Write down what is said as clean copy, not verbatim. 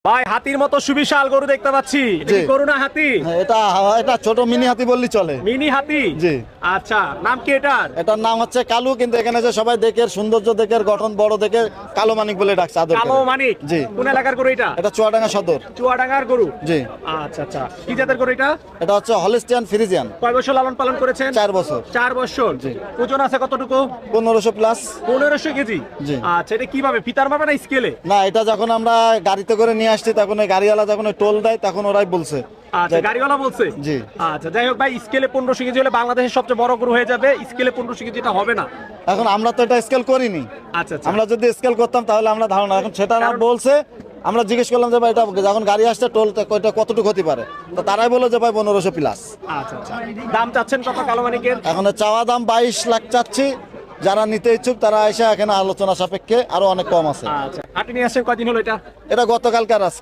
ভাই হাতির মতো সুবিশাল গরু দেখতে পাচ্ছি, এটা কি গরু না হাতি? হ্যাঁ, এটা ছোট মিনি হাতি বললি চলে। মিনি হাতি? জি। আচ্ছা, নাম কি এটার? এটার নাম হচ্ছে কালু, কিন্তু এখানে যে সবাই দেখে সৌন্দর্য দেখে গঠন বড় দেখে কালো মানিক বলে ডাকছে আদর করে। কালো মানিক? জি। কোন এলাকার গরু এটা? এটা চুয়াডাঙ্গা সদর। চুয়াডাঙ্গার গরু? জি। আচ্ছা আচ্ছা, কি জাতের গরু এটা? এটা হচ্ছে হলিস্টিয়ান ফ্রিজিয়ান। কয় বছর লালন পালন করেছেন? 4 বছর। 4 বছর। জি। ওজন আছে কতটুকু? 1500 প্লাস। 1500 কেজি? জি। আচ্ছা, এটা কিভাবে ফিতার মাপে না স্কেলে? না, এটা যখন আমরা গাড়িতে করে নিয়ে আসছি তখন ওই গাড়িওয়ালা যখন ওই টোল দেয় তখন ওরাই বলছে। আচ্ছা, গাড়িওয়ালা বলছে? জি। আচ্ছা, যাই হোক ভাই, স্কেলে 1500 কেজি হলে বাংলাদেশের সবচেয়ে বড় গরু হয়ে যাবে। স্কেলে 1500 কেজি এটা হবে না। এখন আমরা তো এটা স্কেল করিনি। আচ্ছা আচ্ছা। আমরা যদি স্কেল করতাম তাহলে আমরা ধারণা, এখন সেটা না কারণ- বলছে। আমরা জিজ্ঞেস করলাম যে ভাই এটা যখন গাড়ি আসছে টোল এটা কতটুকু হতে পারে, তো তারাই বললো যে ভাই 1500 প্লাস। আচ্ছা আচ্ছা, দাম চাচ্ছেন কত কালো মানিকের? এখন চাওয়া দাম 22 লাখ চাচ্ছি। যারা নিতে ইচ্ছুক তারা এসে এখানে আলোচনা সাপেক্ষে আরো অনেক কম আছে। আচ্ছা, হাটে নিয়ে আসছেন কয়দিন হলো এটা? এটা গতকালকার আছে।